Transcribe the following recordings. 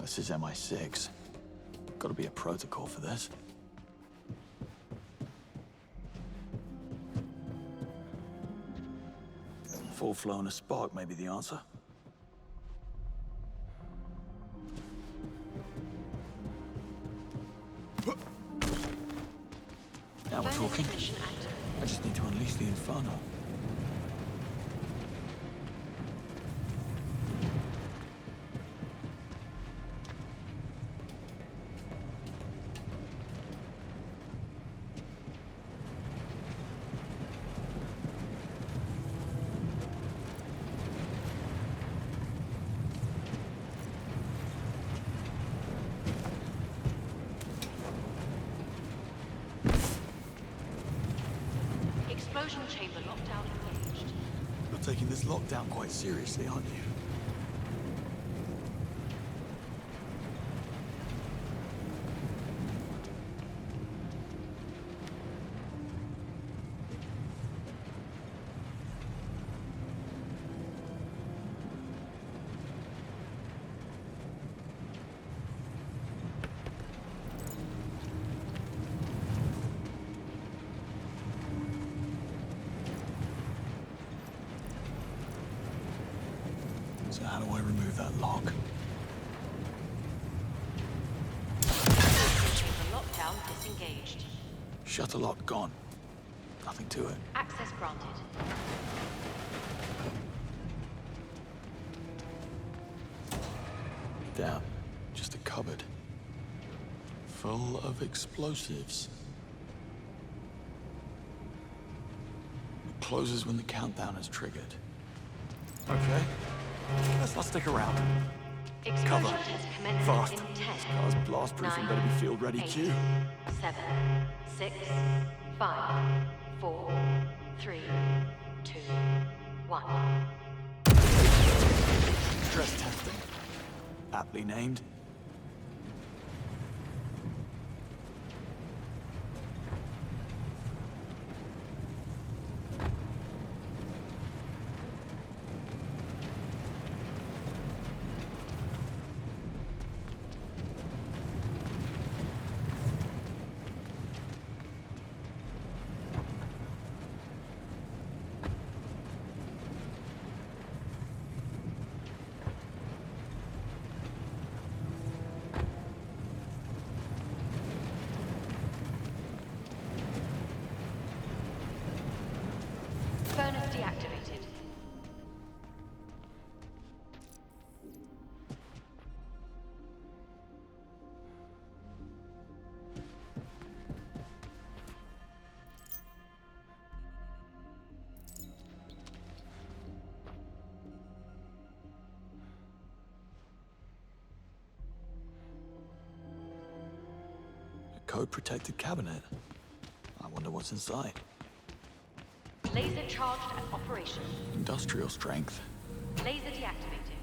This is MI6. Gotta be a protocol for this. Full flow and a spark may be the answer. Now we're talking. I just need to unleash the inferno. Explosion chamber lockdown engaged. You're taking this lockdown quite seriously, aren't you? So how do I remove that lock? Chamber lockdown disengaged. Shutter lock gone. Nothing to it. Access granted. Damn, just a cupboard. Full of explosives. It closes when the countdown is triggered. Okay, let's not stick around. Explosion Cover. has commenced Fast. in 10, This car's blast proof and better be field ready 8, too. 7, 6, 5, 4, 3, 2, 1. Stress testing. Aptly named. Furnace deactivated. A code-protected cabinet. I wonder what's inside. Laser charged and operational. Industrial strength. Laser deactivated.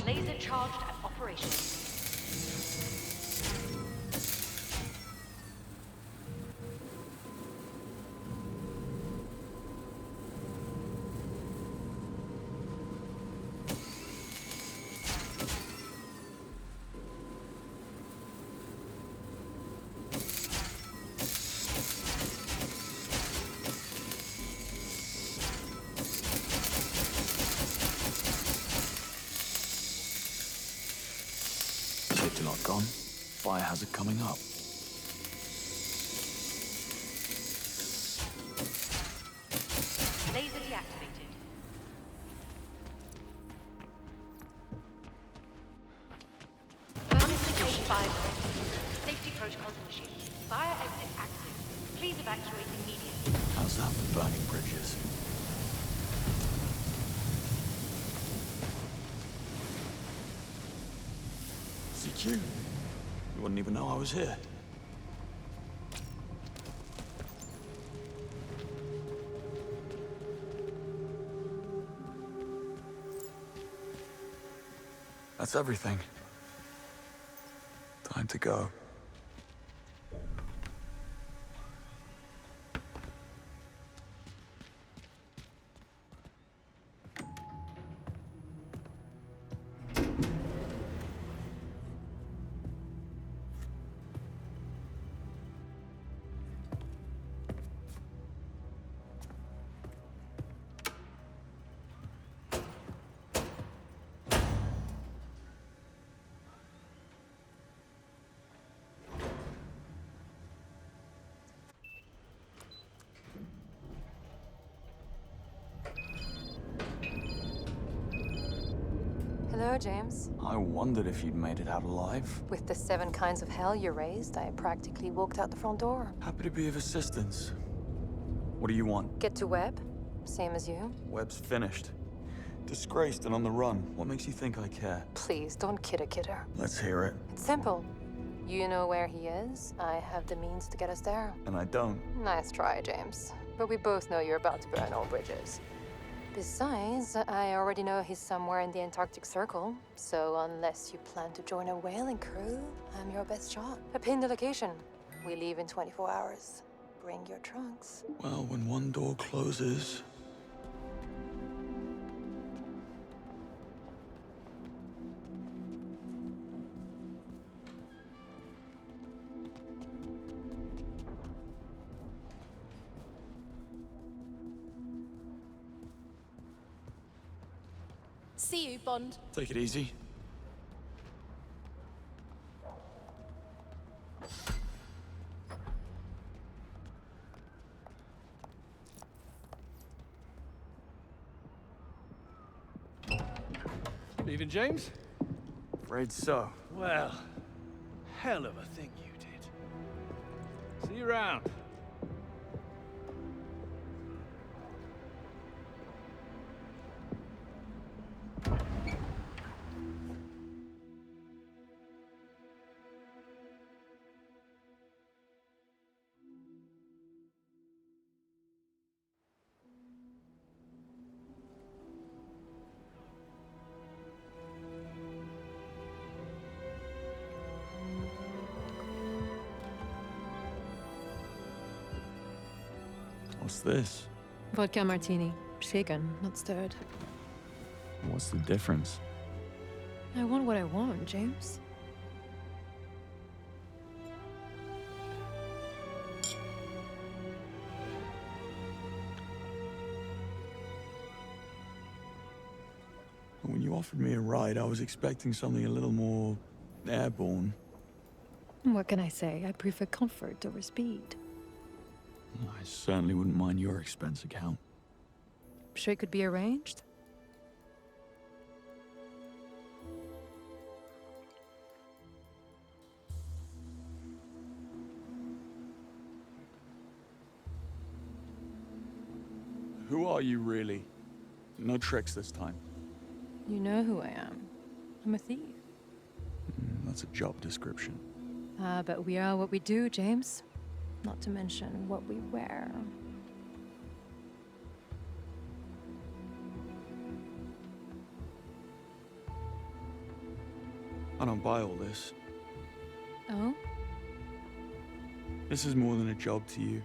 Laser charged and operational. Safety lock gone. Fire hazard coming up. Laser deactivated. account for burning bridges. CQ? You wouldn't even know I was here. That's everything. Time to go. Hello, James. I wondered if you'd made it out alive. With the 7 kinds of hell you raised, I practically walked out the front door. Happy to be of assistance. What do you want? Get to Webb, same as you. Webb's finished. Disgraced and on the run. What makes you think I care? Please, don't kidder. Let's hear it. It's simple. You know where he is, I have the means to get us there. And I don't. Nice try, James. But we both know you're about to burn all bridges. Besides, I already know he's somewhere in the Antarctic Circle, so unless you plan to join a whaling crew, I'm your best shot. I pinned the location. We leave in 24 hours. Bring your trunks. Well, when one door closes... See you, Bond. Take it easy. Leaving, James? Afraid so. Well, hell of a thing you did. See you around. What's this? Vodka martini. Shaken, not stirred. What's the difference? I want what I want, James. When you offered me a ride, I was expecting something a little more airborne. What can I say? I prefer comfort over speed. I certainly wouldn't mind your expense account. Sure it could be arranged? Who are you, really? No tricks this time. You know who I am. I'm a thief. That's a job description. But we are what we do, James. Not to mention what we wear. I don't buy all this. Oh? This is more than a job to you.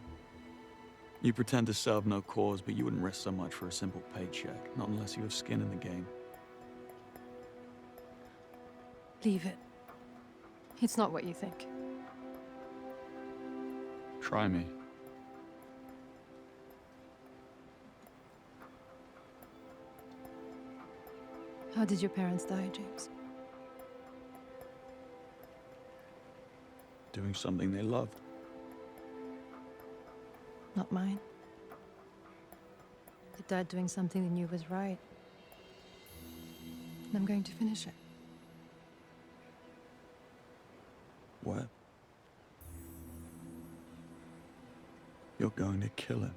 You pretend to serve no cause, but you wouldn't risk so much for a simple paycheck, not unless you have skin in the game. Leave it. It's not what you think. Try me. How did your parents die, James? Doing something they loved. Not mine. They died doing something they knew was right. And I'm going to finish it. What? You're going to kill him.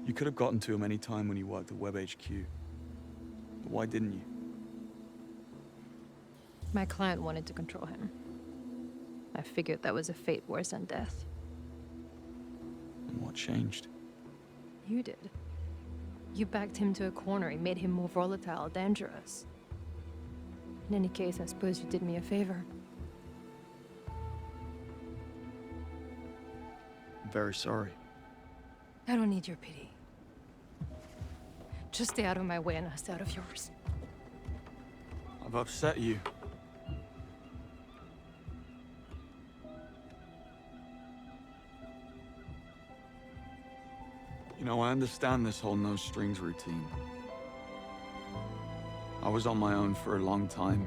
You could have gotten to him any time when you worked at Web HQ. But why didn't you? My client wanted to control him. I figured that was a fate worse than death. And what changed? You did. You backed him to a corner and made him more volatile, dangerous. In any case, I suppose you did me a favor. I'm very sorry. I don't need your pity. Just stay out of my way and I'll stay out of yours. I've upset you. You know, I understand this whole no-strings routine. I was on my own for a long time.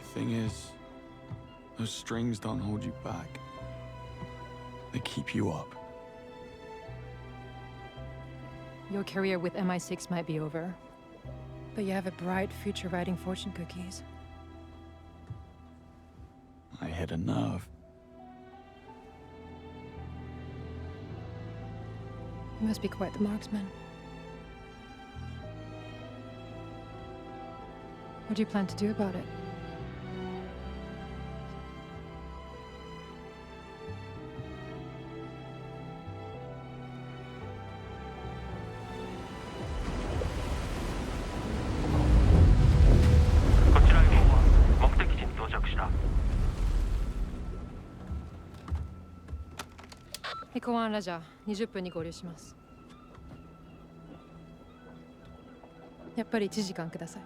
The thing is, those strings don't hold you back. They keep you up. Your career with MI6 might be over, but you have a bright future writing fortune cookies. I hit a nerve. You must be quite the marksman. What do you plan to do about it?公安ラジャー、20分に合流します。やっぱり1時間ください。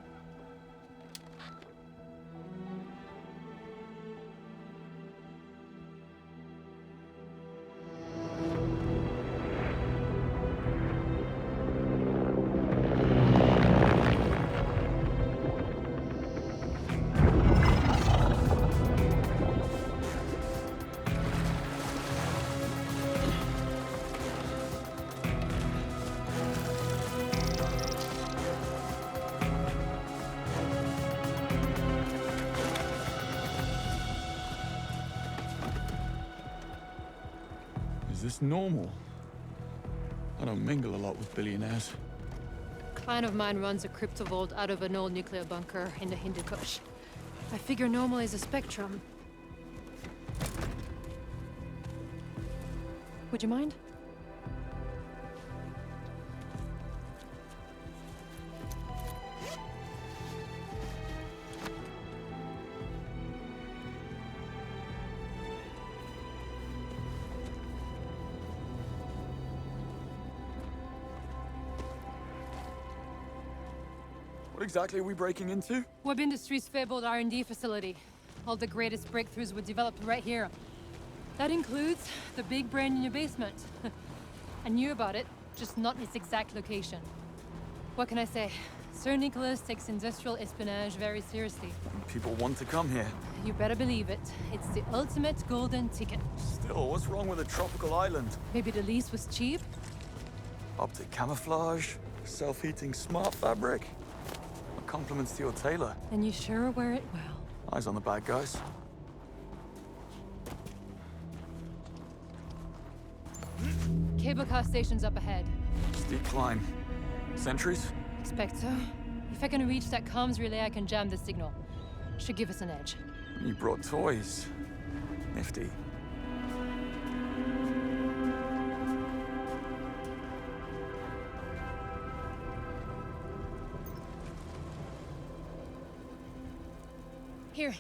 Is this normal? I don't mingle a lot with billionaires. A client of mine runs a crypto vault out of an old nuclear bunker in the Hindu Kush. I figure normal is a spectrum. Would you mind? What exactly are we breaking into? Web Industries' fabled R&D facility. All the greatest breakthroughs were developed right here. That includes the big brain in your basement. I knew about it, just not its exact location. What can I say? Sir Nicholas takes industrial espionage very seriously. People want to come here. You better believe it. It's the ultimate golden ticket. Still, what's wrong with a tropical island? Maybe the lease was cheap? Optic camouflage, self-heating smart fabric. Compliments to your tailor. And you sure wear it well. Eyes on the bad guys. Cable car station's up ahead. Steep climb. Sentries? Spectre, if I can reach that comms relay, I can jam the signal. Should give us an edge. You brought toys. Nifty. Here,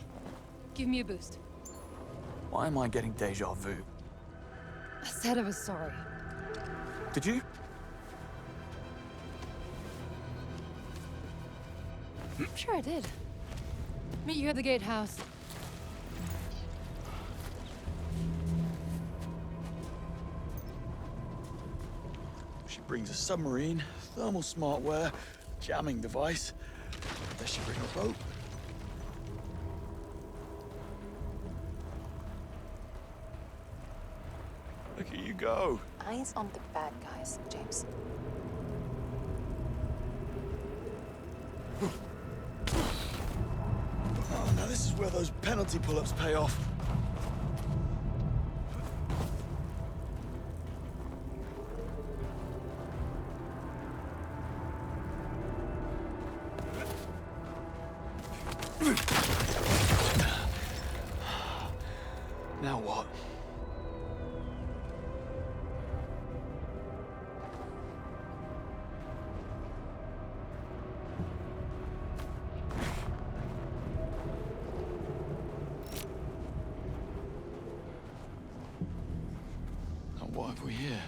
give me a boost. Why am I getting deja vu? I said I was sorry. Did you? Sure I did. Meet you at the gatehouse. She brings a submarine, thermal smartware, jamming device. Does she bring a boat? Look at you go. Eyes on the bad guys, James. Oh, now this is where those penalty pull-ups pay off. Now what? Now what have we here?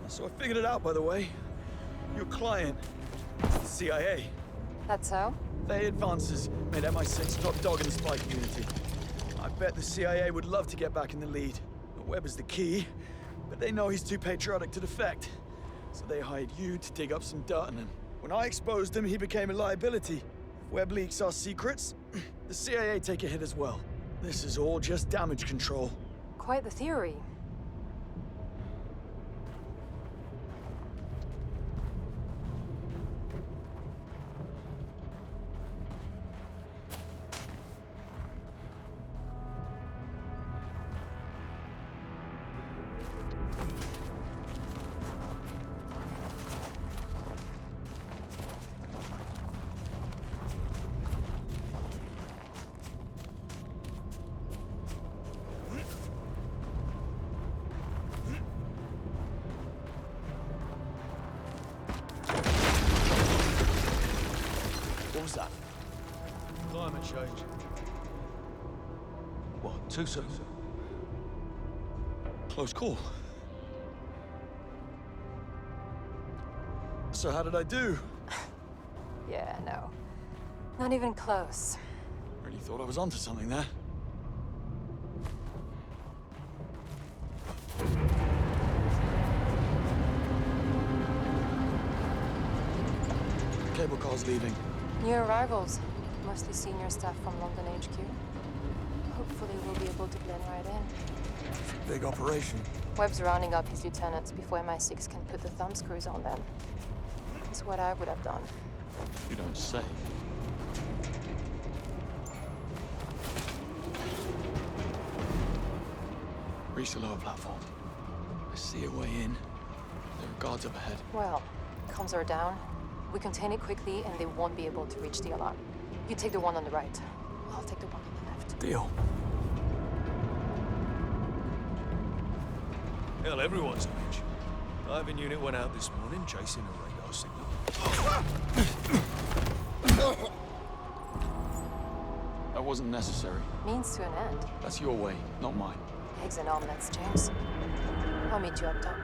So I figured it out, by the way. Your client is the CIA. That's so? Their advances made MI6 top dog in the spy community. I bet the CIA would love to get back in the lead. Webb is the key, but they know he's too patriotic to defect. So they hired you to dig up some dirt on him. When I exposed him, he became a liability. If Webb leaks our secrets, the CIA take a hit as well. This is all just damage control. Quite the theory. What was that? Climate change. What, too soon? Close call. So how did I do? Yeah, no. Not even close. Really thought I was onto something there. Cable car's leaving. New arrivals. Mostly senior staff from London HQ. Hopefully we'll be able to blend right in. Big operation. Webb's rounding up his lieutenants before MI6 can put the thumbscrews on them. It's what I would have done. You don't say. Reach the lower platform. I see a way in. There are guards up ahead. Well, comms are down. We contain it quickly and they won't be able to reach the alarm. You take the one on the right. I'll take the one on the left. Deal. Hell, everyone's a bitch. Diving unit went out this morning chasing a radar signal. That wasn't necessary. Means to an end. That's your way, not mine. Eggs and omelets, James. I'll meet you up top.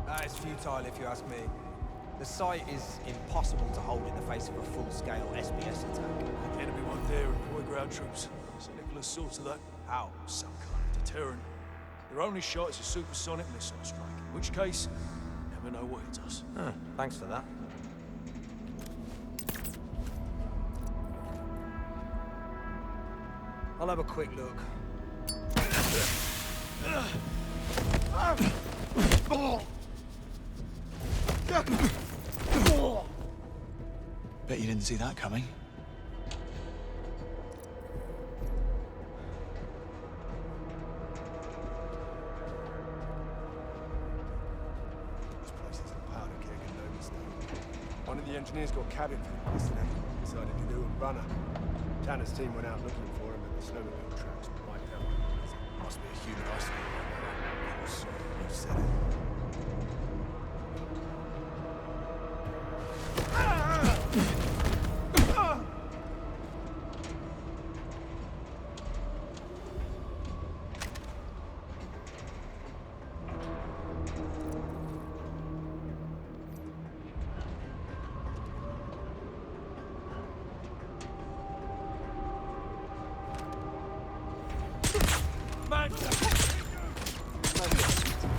That is futile if you ask me. The site is impossible to hold in the face of a full-scale SBS attack. The enemy weren't there and deploy ground troops. So Nicholas saw to that. How? Some kind of deterrent. Their only shot is a supersonic missile strike, in which case, you never know what hits us. Huh, thanks for that. I'll have a quick look. Bet you didn't see that coming. This place is a powder keg and no mistake. One of the engineers got cabin fever yesterday. Decided to do a runner. Tanner's team went out looking for him, but the snowmobile tracks were wiped out. Must be a human isolate right now. Of course, you said it.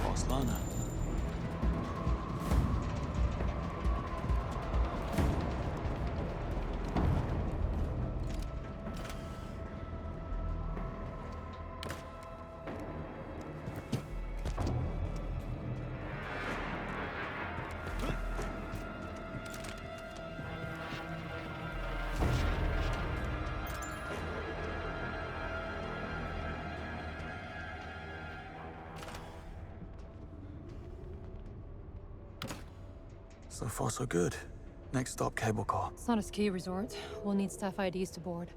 Barcelona. So far, so good. Next stop, cable car. It's not a ski resort. We'll need staff IDs to board.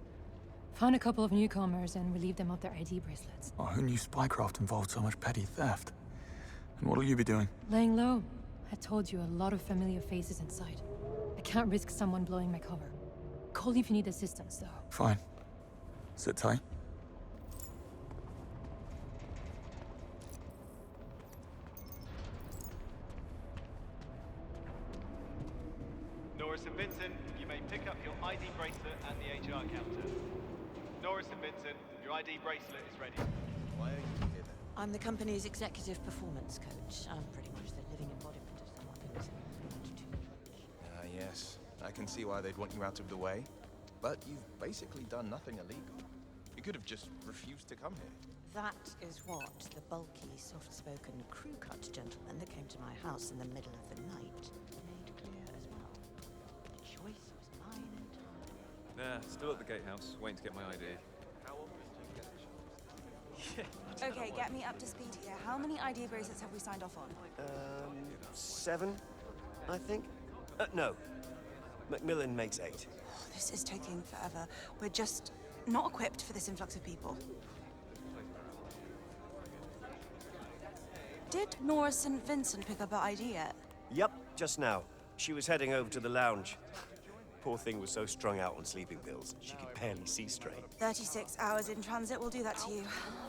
Found a couple of newcomers and relieved them of their ID bracelets. Oh, who knew spycraft involved so much petty theft? And what'll you be doing? Laying low. I told you, a lot of familiar faces inside. I can't risk someone blowing my cover. Call if you need assistance, though. Fine. Sit tight. Norris and Vincent, you may pick up your ID bracelet at the HR counter. Norris and Vincent, your ID bracelet is ready. Why are you here then? I'm the company's executive performance coach. I'm pretty much the living embodiment of someone who's much too much. Ah, yes. I can see why they'd want you out of the way. But you've basically done nothing illegal. You could have just refused to come here. That is what the bulky, soft-spoken, crew-cut gentleman that came to my house in the middle of the night made clear as well. The choice was mine entirely. Nah, still at the gatehouse, waiting to get my ID. Okay, get me up to speed here. How many ID bracelets have we signed off on? 7, I think. No. Macmillan makes 8. This is taking forever. We're just not equipped for this influx of people. Did Norris and Vincent pick up her ID yet? Yep, just now. She was heading over to the lounge. Poor thing was so strung out on sleeping pills, she could barely see straight. 36 hours in transit will do that to you.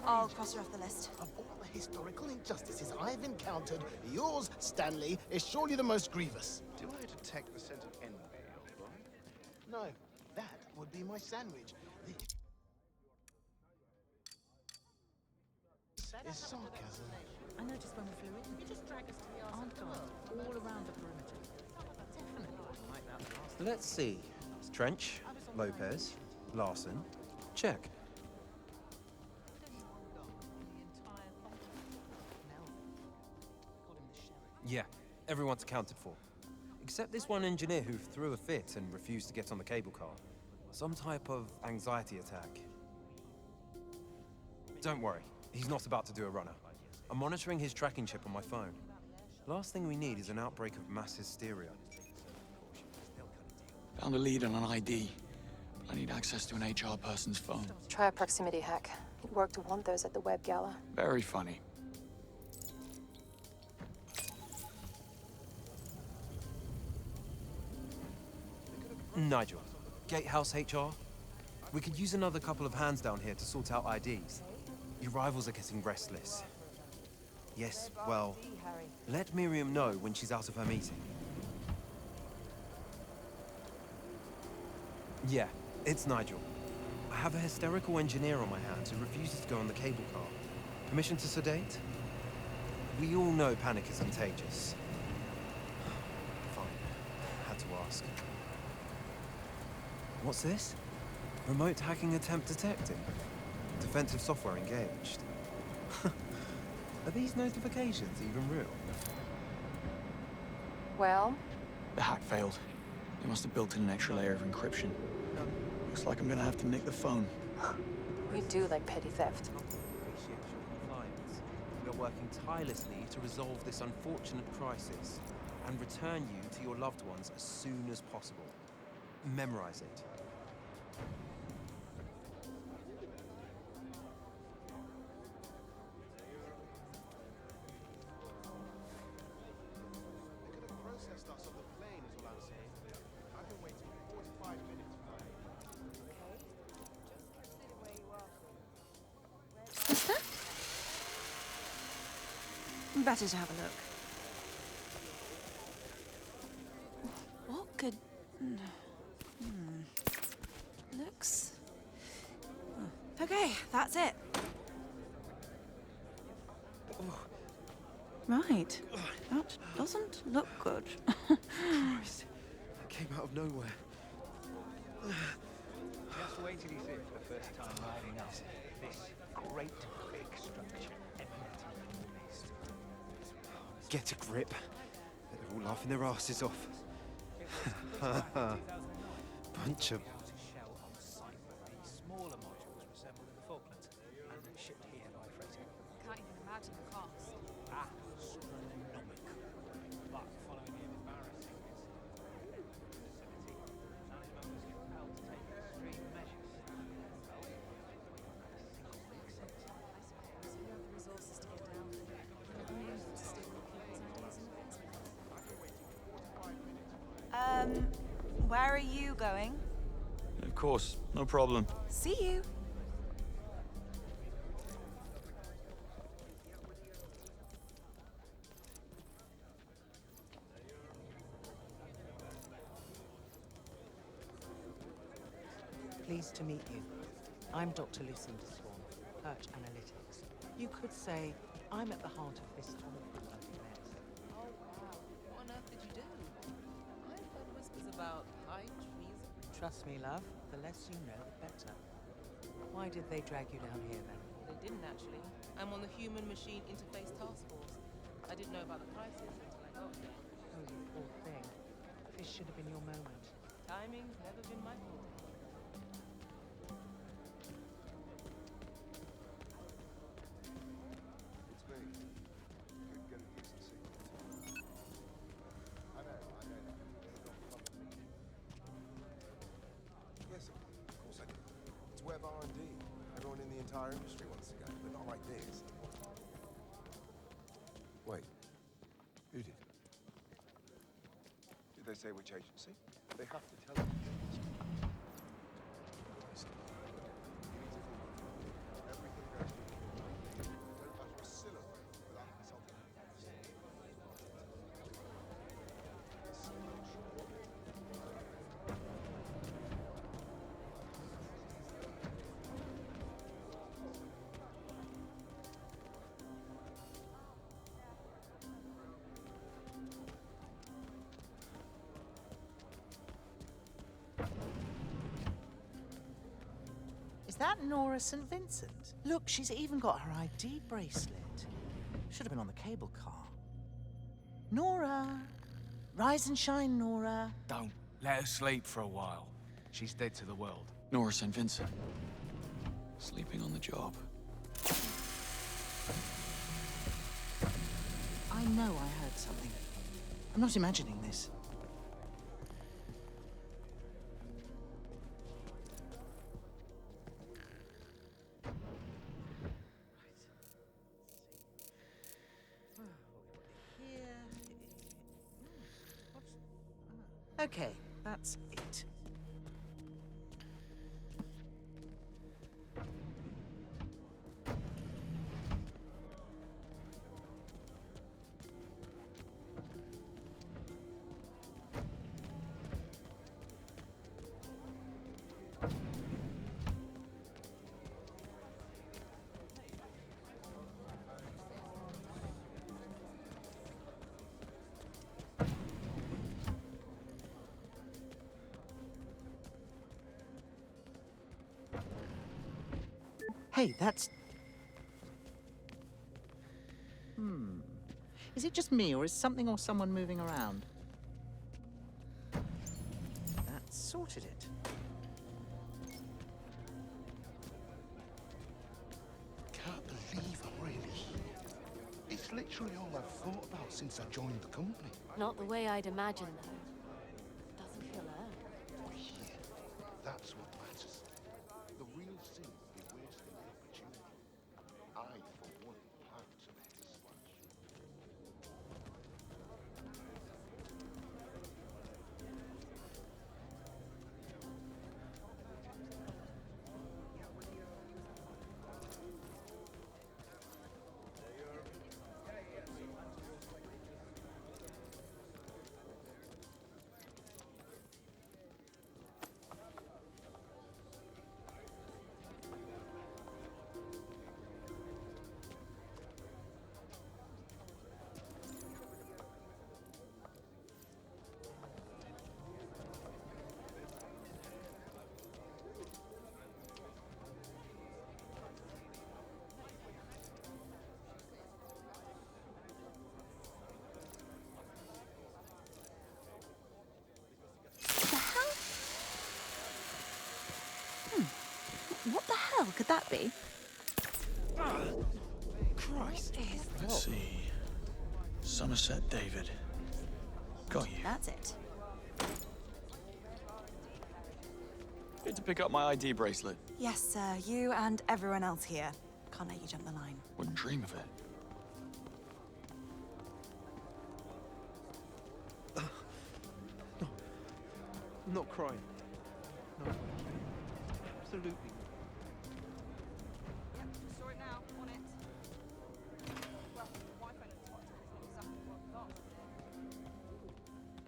I'll cross her off the list. Of all the historical injustices I've encountered, yours, Stanley, is surely the most grievous. Do I detect the scent of envy, old boy? No, that would be my sandwich. This is sarcasm. I noticed when we flew in, you just drag us to the arse all around the perimeter. Definitely like that last. Let's see. Trench, Lopez, Larson. Check. Yeah, everyone's accounted for. Except this one engineer who threw a fit and refused to get on the cable car. Some type of anxiety attack. Don't worry, he's not about to do a runner. I'm monitoring his tracking chip on my phone. Last thing we need is an outbreak of mass hysteria. Found a lead on an ID. But I need access to an HR person's phone. Try a proximity hack. It worked wonders at the web gala. Very funny. Nigel, Gatehouse HR? We could use another couple of hands down here to sort out IDs. Your rivals are getting restless. Yes, well, let Miriam know when she's out of her meeting. Yeah, it's Nigel. I have a hysterical engineer on my hands who refuses to go on the cable car. Permission to sedate? We all know panic is contagious. Fine. Had to ask. What's this? Remote hacking attempt detected. Defensive software engaged. Are these notifications even real? Well, The hack failed. They must have built in an extra layer of encryption. Looks like I'm gonna have to nick the phone. you do like petty theft. Appreciate your compliance. We are working tirelessly to resolve this unfortunate crisis and return you to your loved ones as soon as possible. Memorize it. They could have processed us on the plane, is all I'm saying. I've been waiting 45 minutes for that. What's that? Better to have a look. What could... Looks... Okay, that's it. Right. That doesn't look good. Christ, that came out of nowhere. Just wait till you see it for the first time riding up this great big structure emanating from the mist. Get a grip. They're all laughing their asses off. Bunch of... Shell on site, but the smaller modules were assembled in the Falklands and shipped here by freighter. Can't even imagine the cost. Astronomical. But following the embarrassing incident in the vicinity, management was compelled to take extreme measures. Well, a single makes sense. I suppose you have the resources to get down there. The means to steal people's ideas in the first place. Where are you going? Of course, no problem. See you. Pleased to meet you. I'm Dr. Lucinda Swan, Perch Analytics. You could say I'm at the heart of this awful bloody mess. Oh, wow. What on earth did you do? I've heard whispers about high treason. Trust me, love, the less you know, the better. Why did they drag you down here, then? They didn't, actually. I'm on the Human-Machine Interface Task Force. I didn't know about the crisis until I got here. Oh, you poor thing. This should have been your moment. Timing's never been my fault. It's me. Couldn't get a decent signal. I know. Yes, of course I do. It's web R&D. Everyone in the entire industry wants to go, but not like this. Wait. Who did? Did they say which agency? They have to tell us. Everything goes through. Don't utter a syllable without consulting us. Is that Nora St. Vincent? Look, she's even got her ID bracelet. Should have been on the cable car. Nora! Rise and shine, Nora. Don't let her sleep for a while. She's dead to the world. Nora St. Vincent. Sleeping on the job. I know I heard something. I'm not imagining this. Okay, that's it. Hey, that's... Is it just me, or is something or someone moving around? That sorted it. Can't believe I'm really here. It's literally all I've thought about since I joined the company. Not the way I'd imagine, though. Doesn't feel earned. We're here. That's what matters. The real sin would be wasting the opportunity. I, for one, have to make a splash. What the hell could that be? Christ. Let's see. Somerset David. Got you. That's it. Here to pick up my ID bracelet. Yes, sir. You and everyone else here. Can't let you jump the line. Wouldn't dream of it. No. I'm not crying. No. Absolutely. Yep, saw it now. On it. Well, Wi-Fi isn't exactly what we got.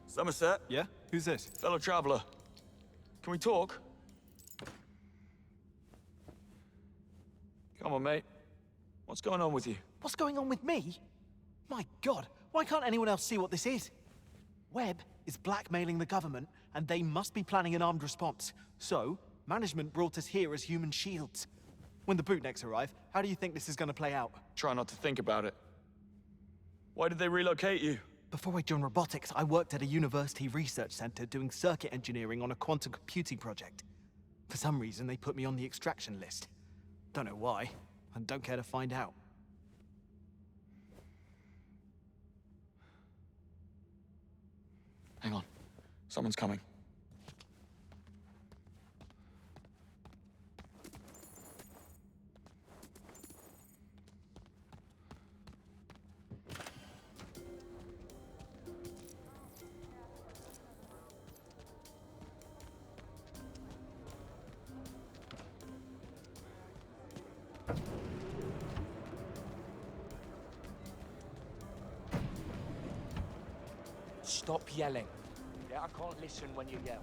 Somerset? Yeah? Who's this? Fellow traveler. Can we talk? Come on, mate. What's going on with you? What's going on with me? My God, why can't anyone else see what this is? Webb is blackmailing the government, and they must be planning an armed response. So, management brought us here as human shields. When the bootnecks arrive, how do you think this is going to play out? Try not to think about it. Why did they relocate you? Before I joined robotics, I worked at a university research center doing circuit engineering on a quantum computing project. For some reason, they put me on the extraction list. Don't know why, and don't care to find out. Hang on. Someone's coming. Stop yelling. Yeah, I can't listen when you yell.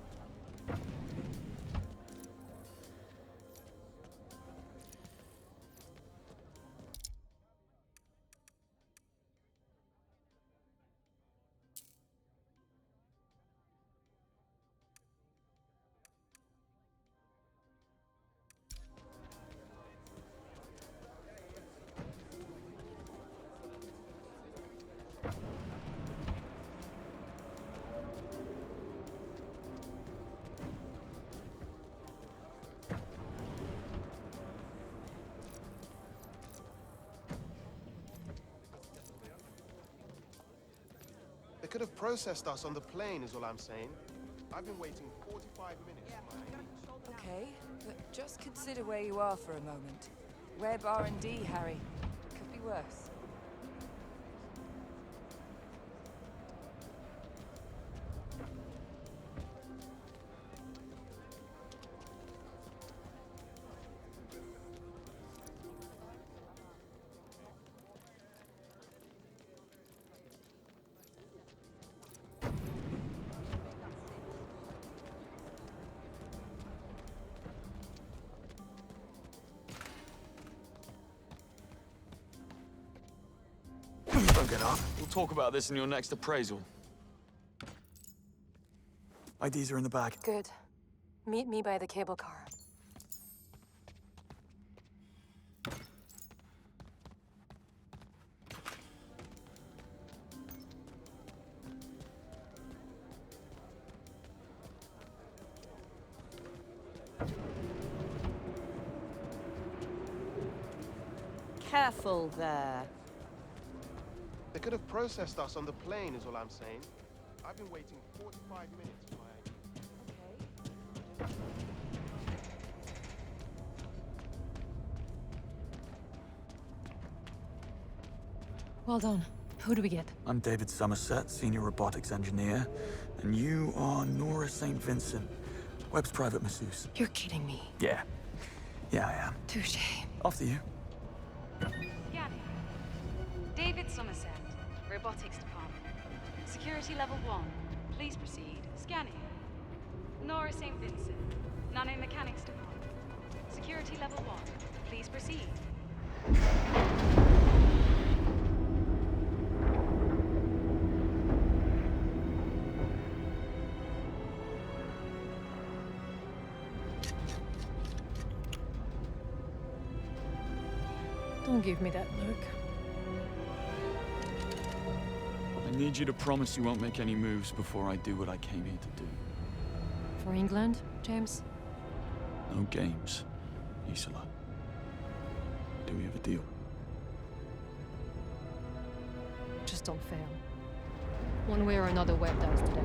They could have processed us on the plane, is all I'm saying. I've been waiting 45 minutes for my ID. Okay, but just consider where you are for a moment. Web R&D, Harry. Could be worse. Don't get up. We'll talk about this in your next appraisal. IDs are in the bag. Good. Meet me by the cable car. Careful there. They could have processed us on the plane, is all I'm saying. I've been waiting 45 minutes for my ID. Well done. Who do we get? I'm David Somerset, Senior Robotics Engineer, and you are Nora St. Vincent, Webb's private masseuse. You're kidding me. Yeah. Yeah, I am. Touche. After you. Scanning. David Somerset, Robotics Department. Security level 1. Please proceed. Scanning. Nora St. Vincent, Nanomechanics Department. Security level 1. Please proceed. Don't give me that look. I need you to promise you won't make any moves before I do what I came here to do. For England, James? No games, Isola. Do we have a deal? Just don't fail. One way or another, Webb dies today.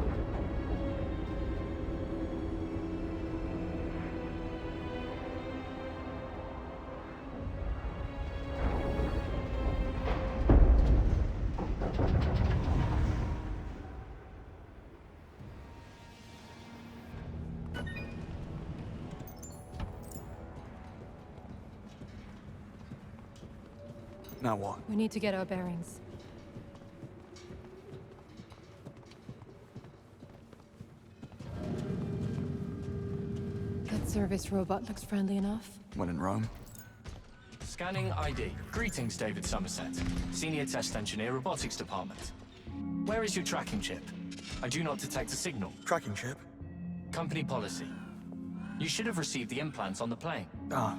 Now what? We need to get our bearings. That service robot looks friendly enough. When in Rome? Scanning ID. Greetings, David Somerset. Senior Test Engineer, Robotics Department. Where is your tracking chip? I do not detect a signal. Tracking chip? Company policy. You should have received the implants on the plane. Ah,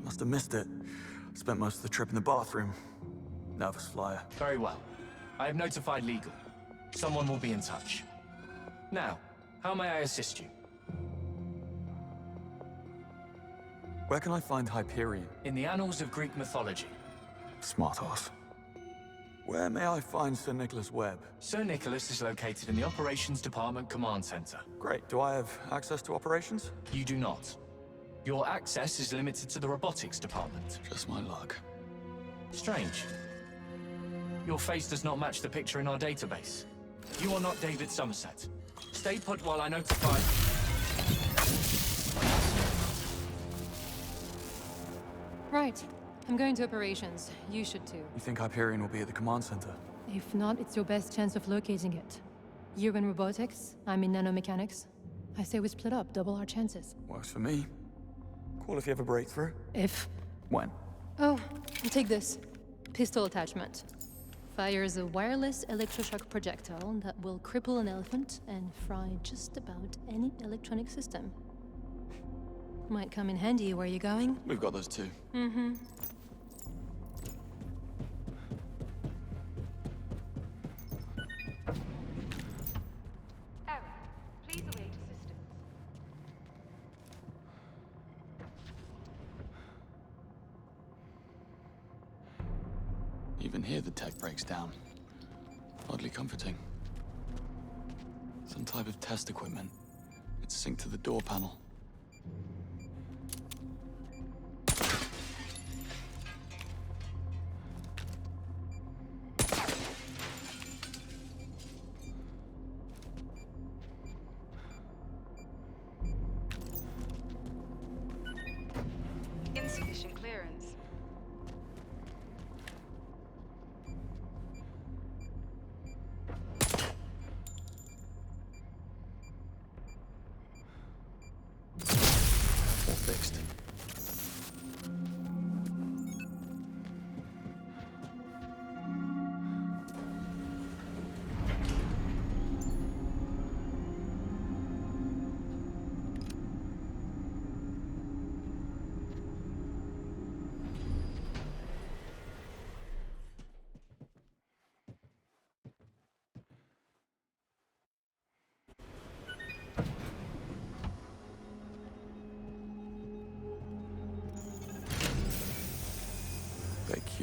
must have missed it. Spent most of the trip in the bathroom. Nervous flyer. Very well. I have notified legal. Someone will be in touch. Now, how may I assist you? Where can I find Hyperion? In the annals of Greek mythology. Smart ass. Where may I find Sir Nicholas Webb? Sir Nicholas is located in the Operations Department Command Center. Great. Do I have access to operations? You do not. Your access is limited to the Robotics Department. Just my luck. Strange. Your face does not match the picture in our database. You are not David Somerset. Stay put while I notify... Right. I'm going to operations. You should too. You think Hyperion will be at the command center? If not, it's your best chance of locating it. You're in robotics, I'm in nanomechanics. I say we split up, double our chances. Works for me. Call if you have a breakthrough. If? When? Oh, and take this. Pistol attachment. Fires a wireless electroshock projectile that will cripple an elephant and fry just about any electronic system. Might come in handy where you're going. We've got those too. Mm-hmm. Error. Please await assistance. Even here the tech breaks down. Oddly comforting. Some type of test equipment. It's synced to the door panel. Insufficient clearance.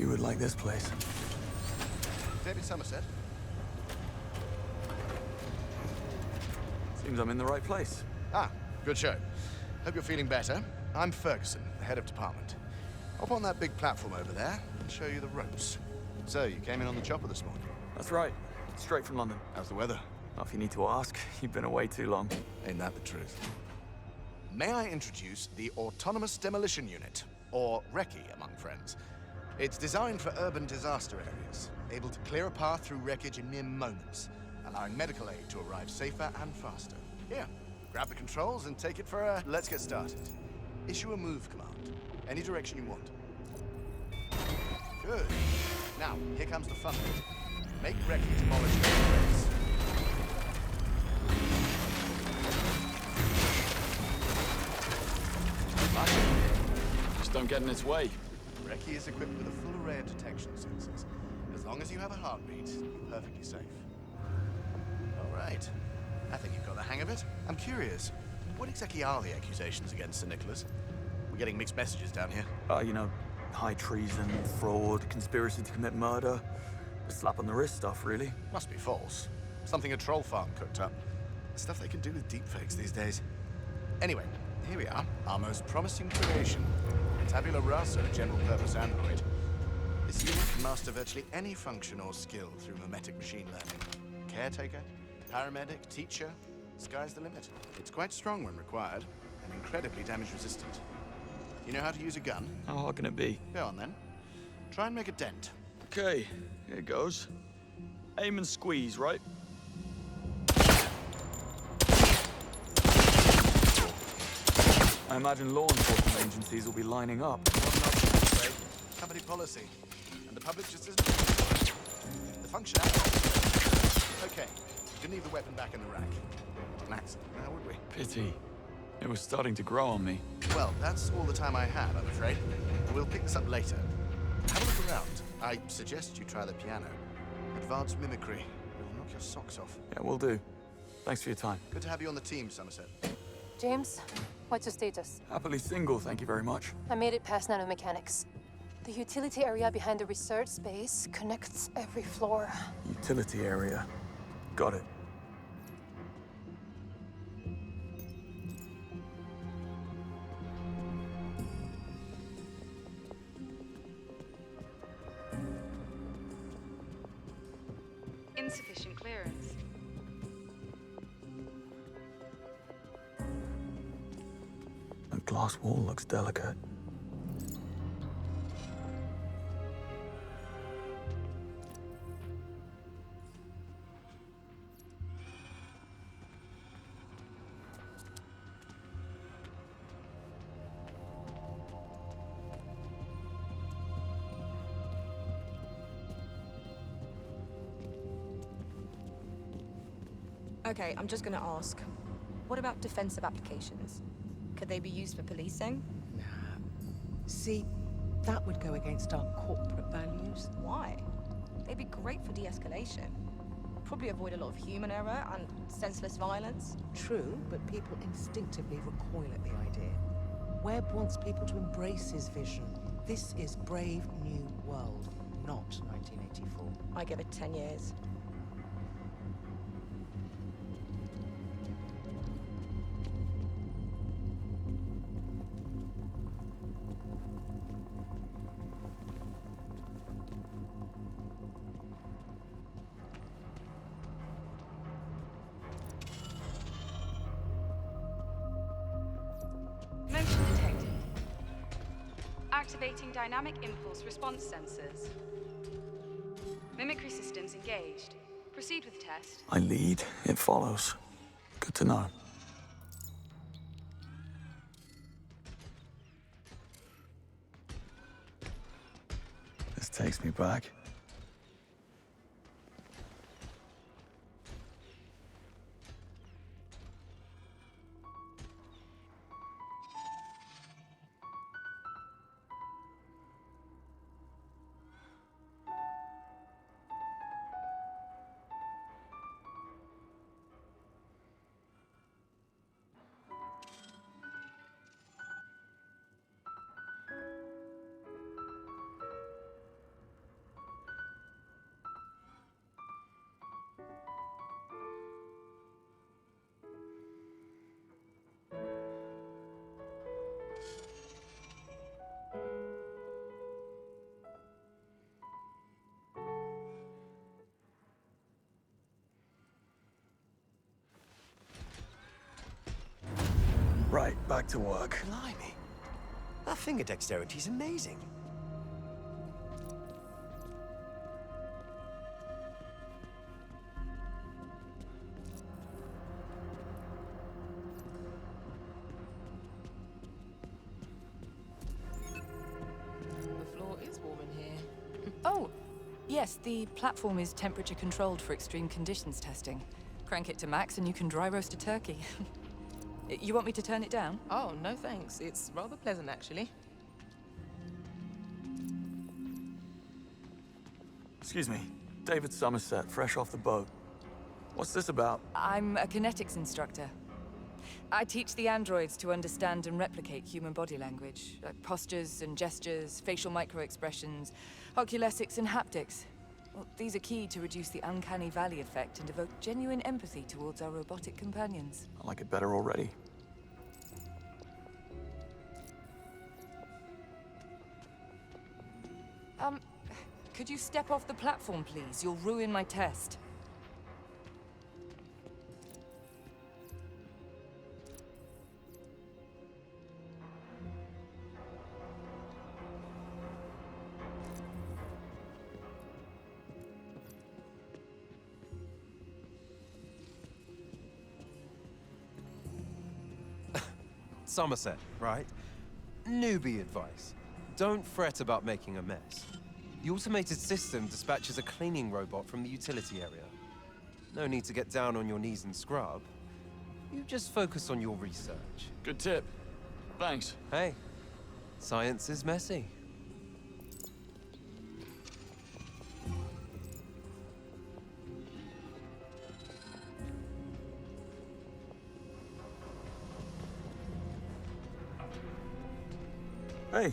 You would like this place. David Somerset. Seems I'm in the right place. Ah, good show. Hope you're feeling better. I'm Ferguson, the head of department. Hop on that big platform over there and show you the ropes. So, you came in on the chopper this morning? That's right. Straight from London. How's the weather? Well, if you need to ask, you've been away too long. Ain't that the truth? May I introduce the Autonomous Demolition Unit, or RECCE among friends. It's designed for urban disaster areas, able to clear a path through wreckage in mere moments, allowing medical aid to arrive safer and faster. Here, grab the controls and take it for a... Let's get started. Issue a move command. Any direction you want. Good. Now, here comes the fun bit. Make RECCE demolish the place. Just don't get in its way. RECCE is equipped with a full array of detection sensors. As long as you have a heartbeat, you're perfectly safe. All right. I think you've got the hang of it. I'm curious, what exactly are the accusations against Sir Nicholas? We're getting mixed messages down here. You know, high treason, fraud, conspiracy to commit murder. A slap on the wrist stuff, really. Must be false. Something a troll farm cooked up. The stuff they can do with deepfakes these days. Anyway, here we are. Our most promising creation. Tabula rasa, general-purpose android. This unit can master virtually any function or skill through mimetic machine learning. Caretaker, paramedic, teacher, sky's the limit. It's quite strong when required, and incredibly damage-resistant. You know how to use a gun? How hard can it be? Go on, then. Try and make a dent. Okay, here goes. Aim and squeeze, right? I imagine law enforcement agencies will be lining up. Company policy. And the public just isn't... The functionality. Okay, you can leave the weapon back in the rack. An accident, now would we? Pity. It was starting to grow on me. Well, that's all the time I had, I'm afraid. We'll pick this up later. Have a look around. I suggest you try the piano. Advanced mimicry. It'll knock your socks off. Yeah, will do. Thanks for your time. Good to have you on the team, Somerset. James, what's your status? Happily single, thank you very much. I made it past nanomechanics. The utility area behind the research space connects every floor. Utility area. Got it. Insufficient clearance. The glass wall looks delicate. Okay, I'm just gonna ask. What about defensive applications? Could they be used for policing? See, that would go against our corporate values. Why? They'd be great for de-escalation. Probably avoid a lot of human error and senseless violence. True, but people instinctively recoil at the idea. Webb wants people to embrace his vision. This is Brave New World, not 1984. I give it 10 years. Motion detected. Activating dynamic impulse response sensors. Mimicry systems engaged. Proceed with test. I lead, it follows. Good to know. This takes me back. Right, back to work. Blimey. That finger dexterity's amazing. The floor is warm in here. Oh, yes, the platform is temperature controlled for extreme conditions testing. Crank it to max and you can dry roast a turkey. You want me to turn it down? Oh, no thanks. It's rather pleasant, actually. Excuse me, David Somerset, fresh off the boat. What's this about? I'm a kinetics instructor. I teach the androids to understand and replicate human body language, like postures and gestures, facial microexpressions, oculesics and haptics. Well, these are key to reduce the uncanny valley effect and evoke genuine empathy towards our robotic companions. I like it better already. Could you step off the platform, please? You'll ruin my test. Somerset, right? Newbie advice. Don't fret about making a mess. The automated system dispatches a cleaning robot from the utility area. No need to get down on your knees and scrub. You just focus on your research. Good tip. Thanks. Hey, science is messy. Hey,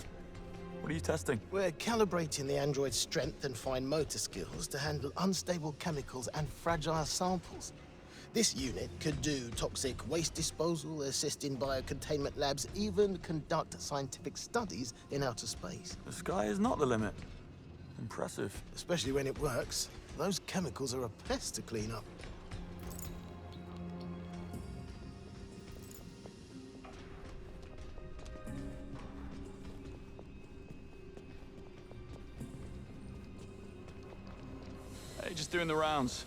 what are you testing? We're calibrating the android's strength and fine motor skills to handle unstable chemicals and fragile samples. This unit could do toxic waste disposal, assist in biocontainment labs, even conduct scientific studies in outer space. The sky is not the limit. Impressive. Especially when it works. Those chemicals are a pest to clean up. Hey, just doing the rounds.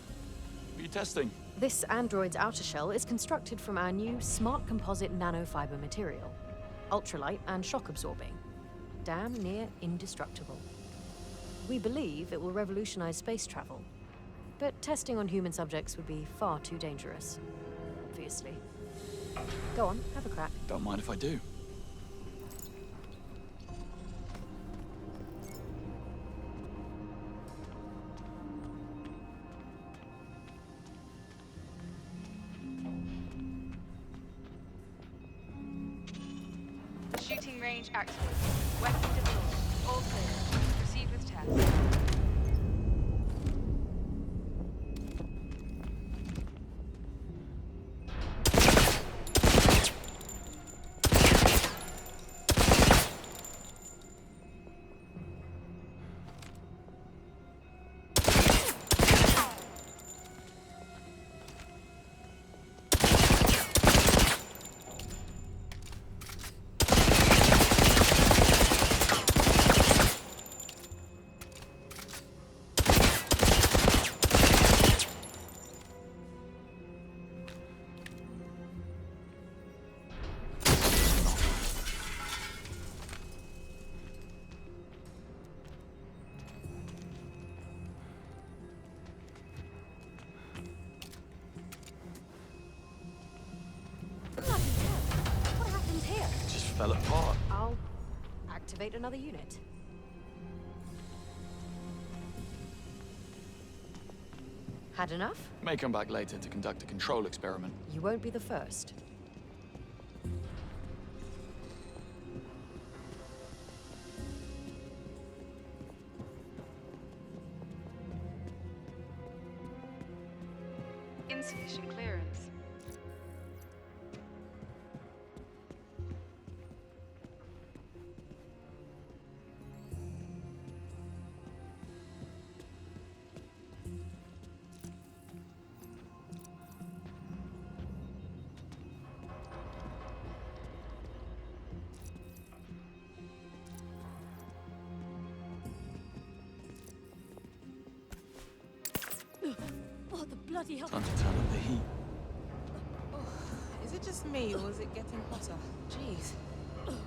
What are you testing? This android's outer shell is constructed from our new smart composite nanofiber material. Ultralight and shock absorbing. Damn near indestructible. We believe it will revolutionize space travel. But testing on human subjects would be far too dangerous. Obviously. Go on, have a crack. Don't mind if I do. Shooting range activated. Weapon deployed. All clear. Proceed with test. What happened here? Just fell apart. I'll activate another unit. Had enough? May come back later to conduct a control experiment. You won't be the first. Insufficient clearance. bloody hell. Time to turn up the heat. Is it just me, or is it getting hotter? Jeez.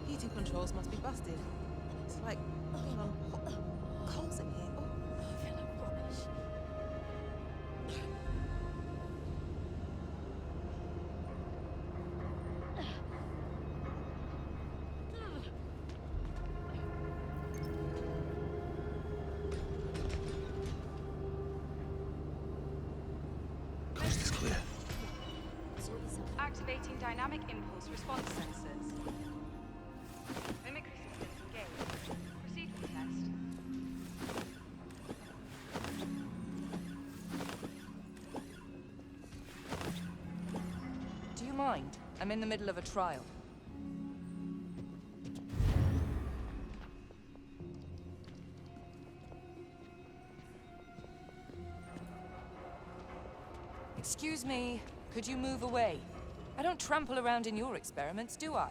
Heating controls must be busted. It's like being on hot coals in here. Oh. I feel like rubbish. Coast is clear. Activating dynamic impulse response sensors. Mimicry systems engaged. Proceed with test. Do you mind? I'm in the middle of a trial. Excuse me, could you move away? I don't trample around in your experiments, do I?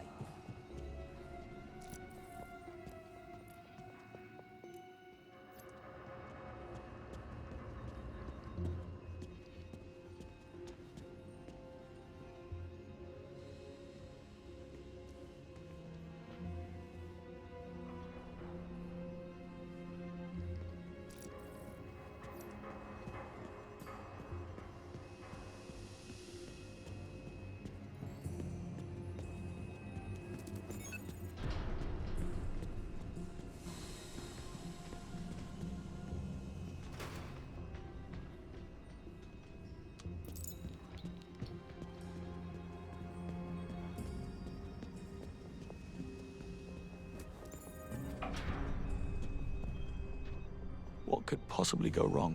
What could possibly go wrong?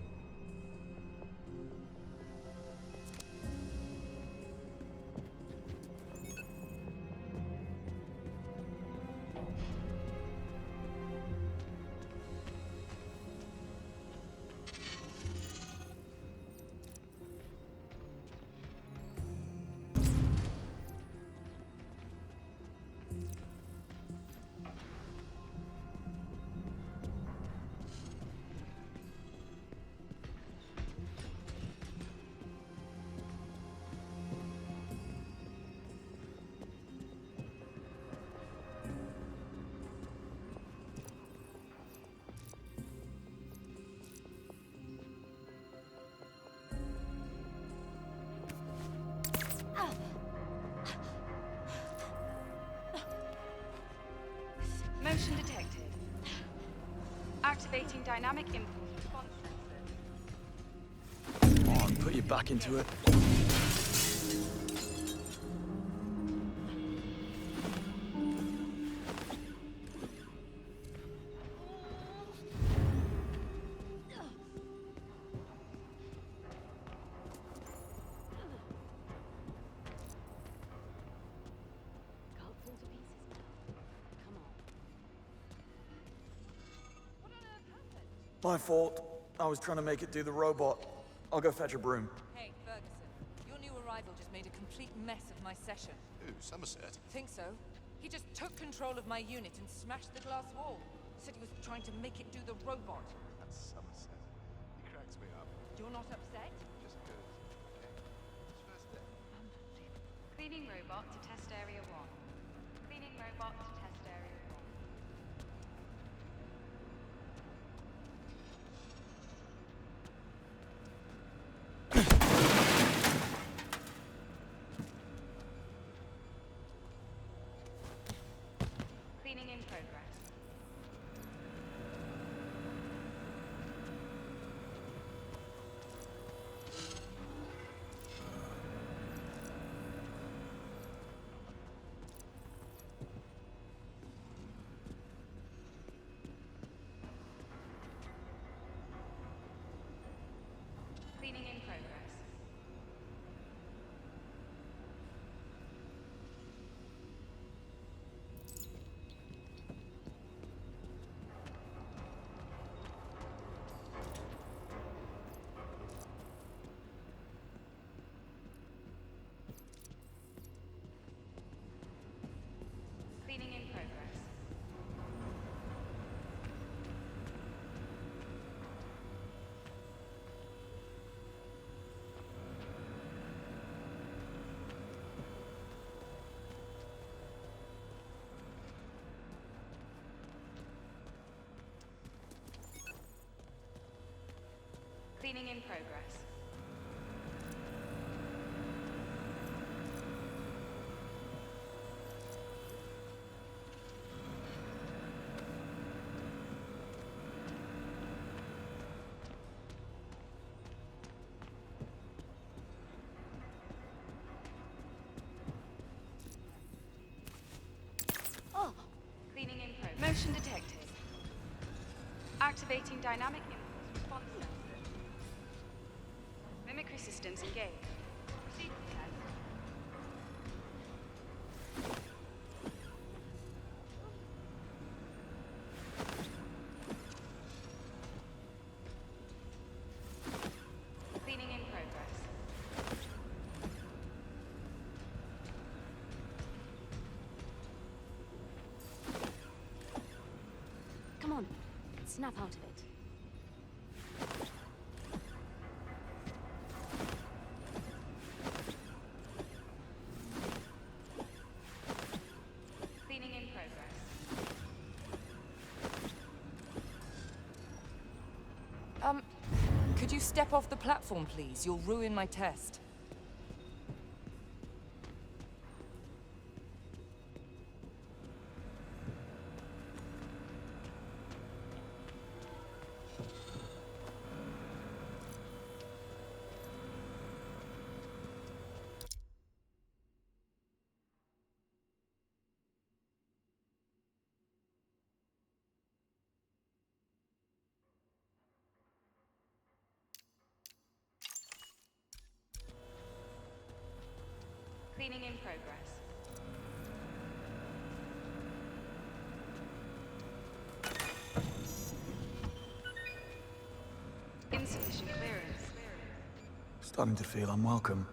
Motion detected. Activating dynamic impulse response sensors. Come on, put your back into it. My fault. I was trying to make it do the robot. I'll go fetch a broom. Hey, Ferguson. Your new arrival just made a complete mess of my session. Ooh, Somerset. Think so? He just took control of my unit and smashed the glass wall. Said he was trying to make it do the robot. That's Somerset. He cracks me up. You're not upset? Just good. Okay. It's first day. Cleaning robot to test area 1. Cleaning robot to test area 1. Cleaning in progress. Cleaning in progress. Cleaning in progress. Motion detected. Activating dynamic impulse response sensor. Mimicry systems engaged. Proceed to test. Cleaning in progress. Come on, snap out of it. Cleaning in progress. Could you step off the platform, please? You'll ruin my test. Cleaning in progress. Insufficient clearance. Starting to feel unwelcome.